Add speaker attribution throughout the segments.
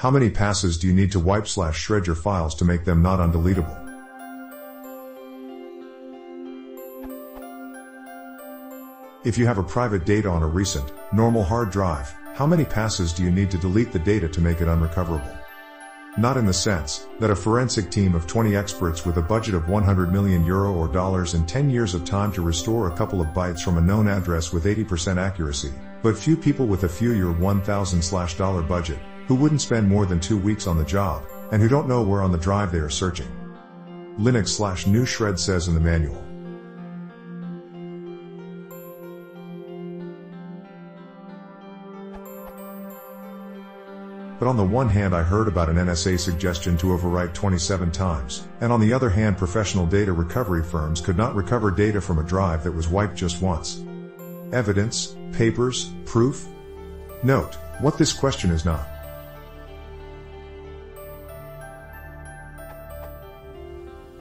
Speaker 1: How many passes do you need to wipe/shred your files to make them not undeletable? If you have a private data on a recent, normal hard drive, how many passes do you need to delete the data to make it unrecoverable? Not in the sense that a forensic team of 20 experts with a budget of €100 million or dollars and 10 years of time to restore a couple of bytes from a known address with 80% accuracy, but few people with a few year $1,000 budget, who wouldn't spend more than 2 weeks on the job, and who don't know where on the drive they are searching. Linux/new shred says in the manual. But on the one hand I heard about an NSA suggestion to overwrite 27 times, and on the other hand professional data recovery firms could not recover data from a drive that was wiped just once. Evidence, papers, proof? Note, what this question is not.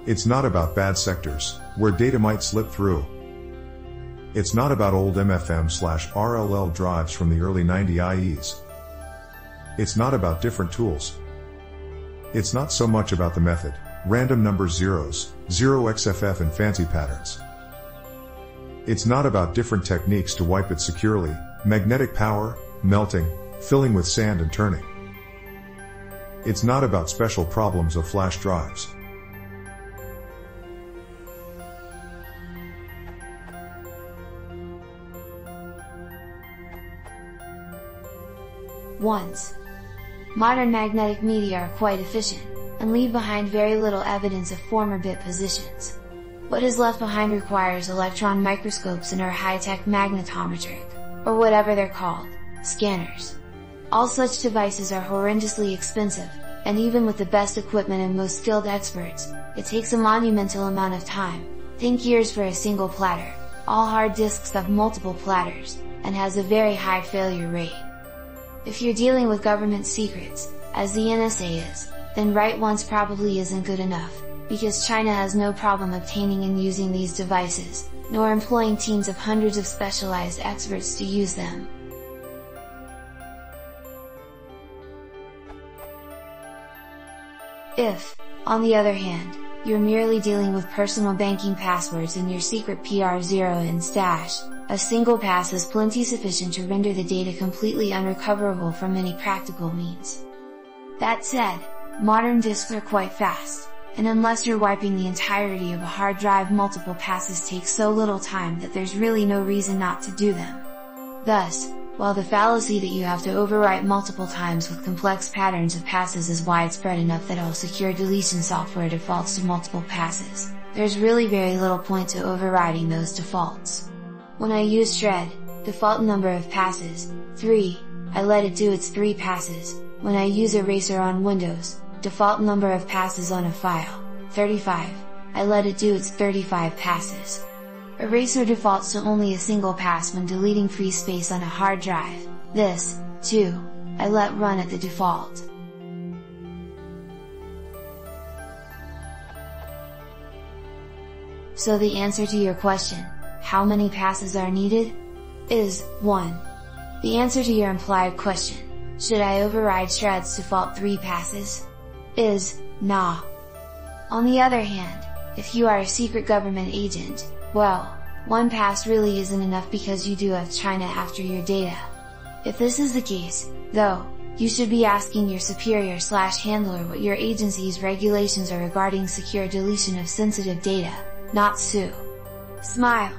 Speaker 1: It's not about bad sectors, where data might slip through. It's not about old MFM/RLL drives from the early 90 IEs. It's not about different tools. It's not so much about the method, random number zeros, 0xFF and fancy patterns. It's not about different techniques to wipe it securely, magnetic power, melting, filling with sand and turning. It's not about special problems of flash drives.
Speaker 2: Ones. Modern magnetic media are quite efficient, and leave behind very little evidence of former bit positions. What is left behind requires electron microscopes and/or high-tech magnetometric, or whatever they're called, scanners. All such devices are horrendously expensive, and even with the best equipment and most skilled experts, it takes a monumental amount of time, think years for a single platter. All hard disks have multiple platters, and has a very high failure rate. If you're dealing with government secrets, as the NSA is, then write once probably isn't good enough, because China has no problem obtaining and using these devices, nor employing teams of hundreds of specialized experts to use them. If, on the other hand, you're merely dealing with personal banking passwords and your secret PR0 in stash, a single pass is plenty sufficient to render the data completely unrecoverable from any practical means. That said, modern disks are quite fast, and unless you're wiping the entirety of a hard drive, multiple passes take so little time that there's really no reason not to do them. Thus, while the fallacy that you have to overwrite multiple times with complex patterns of passes is widespread enough that all secure deletion software defaults to multiple passes, there's really very little point to overriding those defaults. When I use shred, default number of passes, 3, I let it do its 3 passes. When I use eraser on Windows, default number of passes on a file, 35, I let it do its 35 passes. Eraser defaults to only a single pass when deleting free space on a hard drive. This, too, I let run at the default. So the answer to your question, how many passes are needed? Is 1. The answer to your implied question, should I override shred's default 3 passes? Is, nah. On the other hand, if you are a secret government agent, well, 1 pass really isn't enough because you do have China after your data. If this is the case, though, you should be asking your superior/handler what your agency's regulations are regarding secure deletion of sensitive data, not sue. Smile!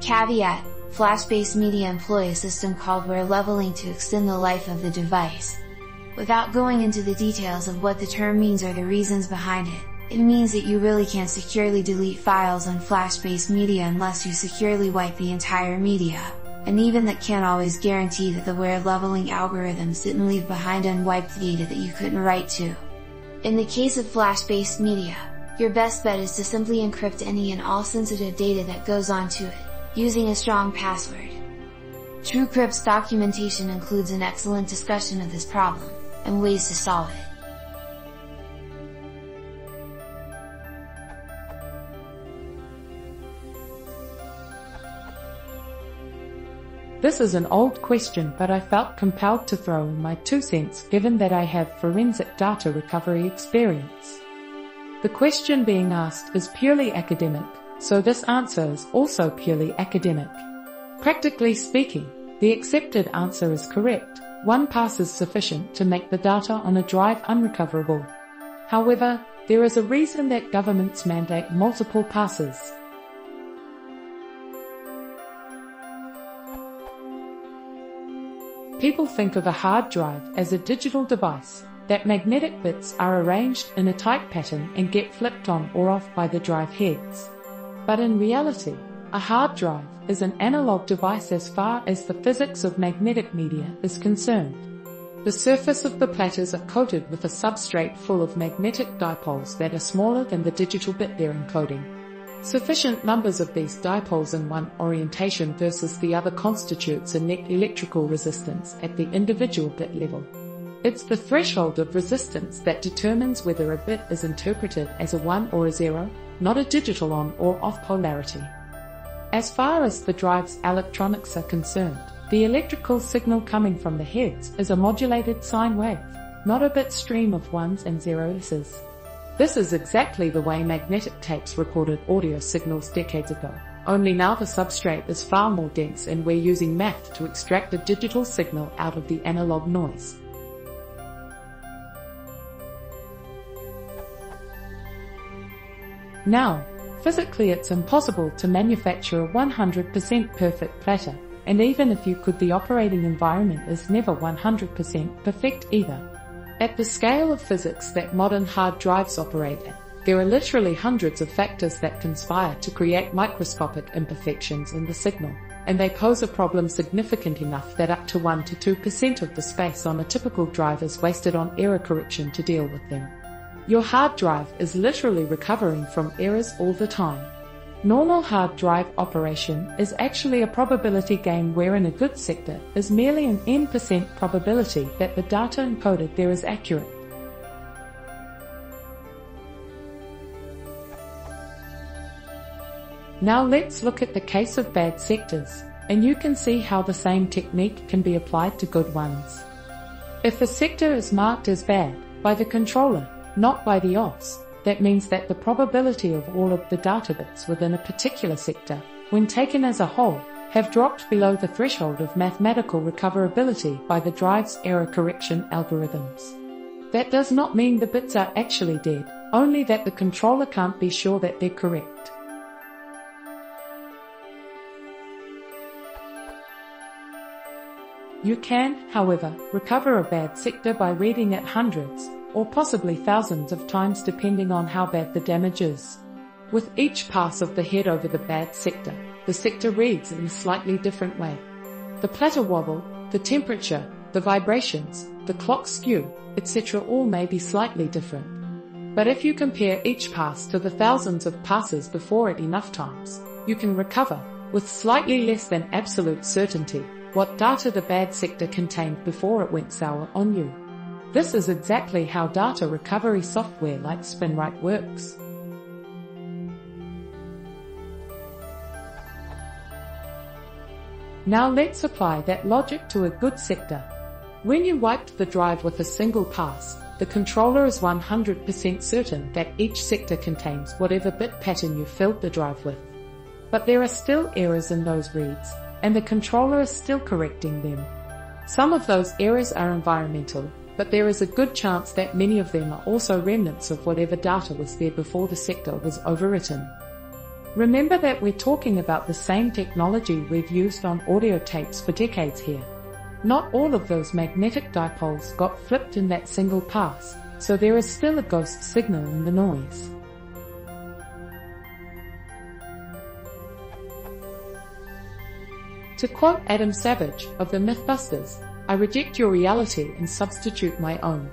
Speaker 2: Caveat: flash-based media employ a system called wear leveling to extend the life of the device. Without going into the details of what the term means or the reasons behind it, it means that you really can't securely delete files on flash-based media unless you securely wipe the entire media, and even that can't always guarantee that the wear leveling algorithms didn't leave behind unwiped data that you couldn't write to. In the case of flash-based media, your best bet is to simply encrypt any and all sensitive data that goes onto it, using a strong password. TrueCrypt's documentation includes an excellent discussion of this problem, and ways to solve it.
Speaker 3: This is an old question, but I felt compelled to throw in my 2 cents given that I have forensic data recovery experience. The question being asked is purely academic, so this answer is also purely academic. Practically speaking, the accepted answer is correct. 1 pass is sufficient to make the data on a drive unrecoverable. However, there is a reason that governments mandate multiple passes. People think of a hard drive as a digital device, that magnetic bits are arranged in a tight pattern and get flipped on or off by the drive heads. But in reality, a hard drive is an analog device as far as the physics of magnetic media is concerned. The surface of the platters are coated with a substrate full of magnetic dipoles that are smaller than the digital bit they're encoding. Sufficient numbers of these dipoles in one orientation versus the other constitutes a net electrical resistance at the individual bit level. It's the threshold of resistance that determines whether a bit is interpreted as a 1 or a 0, not a digital on or off polarity. As far as the drive's electronics are concerned, the electrical signal coming from the heads is a modulated sine wave, not a bit stream of 1s and 0s. This is exactly the way magnetic tapes recorded audio signals decades ago, only now the substrate is far more dense and we're using math to extract a digital signal out of the analog noise. Now, physically it's impossible to manufacture a 100% perfect platter, and even if you could, the operating environment is never 100% perfect either. At the scale of physics that modern hard drives operate at, there are literally hundreds of factors that conspire to create microscopic imperfections in the signal, and they pose a problem significant enough that up to 1 to 2% of the space on a typical drive is wasted on error correction to deal with them. Your hard drive is literally recovering from errors all the time. Normal hard drive operation is actually a probability game wherein a good sector is merely an n% probability that the data encoded there is accurate. Now let's look at the case of bad sectors, and you can see how the same technique can be applied to good ones. If a sector is marked as bad by the controller, not by the OS, that means that the probability of all of the data bits within a particular sector, when taken as a whole, have dropped below the threshold of mathematical recoverability by the drive's error correction algorithms. That does not mean the bits are actually dead, only that the controller can't be sure that they're correct. You can, however, recover a bad sector by reading it hundreds, or possibly thousands of times depending on how bad the damage is. With each pass of the head over the bad sector, the sector reads in a slightly different way. The platter wobble, the temperature, the vibrations, the clock skew, etc. all may be slightly different. But if you compare each pass to the thousands of passes before it enough times, you can recover, with slightly less than absolute certainty, what data the bad sector contained before it went sour on you. This is exactly how data recovery software like SpinRite works. Now let's apply that logic to a good sector. When you wiped the drive with a single pass, the controller is 100% certain that each sector contains whatever bit pattern you filled the drive with. But there are still errors in those reads, and the controller is still correcting them. Some of those errors are environmental, but there is a good chance that many of them are also remnants of whatever data was there before the sector was overwritten. Remember that we're talking about the same technology we've used on audio tapes for decades here. Not all of those magnetic dipoles got flipped in that single pass, so there is still a ghost signal in the noise. To quote Adam Savage of the Mythbusters, I reject your reality and substitute my own.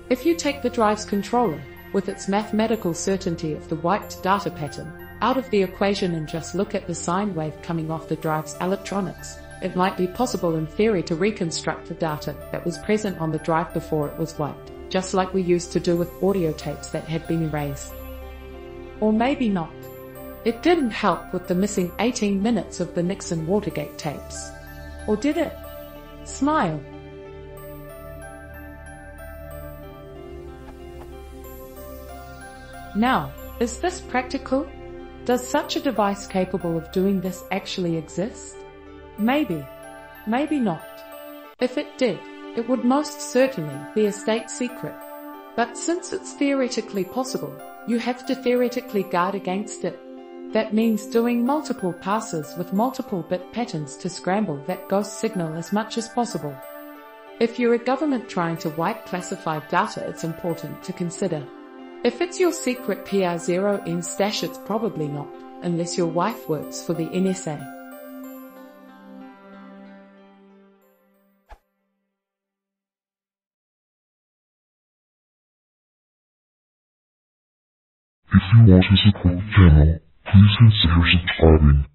Speaker 3: If you take the drive's controller, with its mathematical certainty of the wiped data pattern, out of the equation and just look at the sine wave coming off the drive's electronics, it might be possible in theory to reconstruct the data that was present on the drive before it was wiped, just like we used to do with audio tapes that had been erased. Or maybe not. It didn't help with the missing 18 minutes of the Nixon Watergate tapes. Or did it? Smile. Now, is this practical? Does such a device capable of doing this actually exist? Maybe. Maybe not. If it did, it would most certainly be a state secret. But since it's theoretically possible, you have to theoretically guard against it. That means doing multiple passes with multiple bit patterns to scramble that ghost signal as much as possible. If you're a government trying to wipe classified data, it's important to consider. If it's your secret PR0N stash, it's probably not, unless your wife works for the NSA.
Speaker 4: If you want to support the channel, please consider subscribing.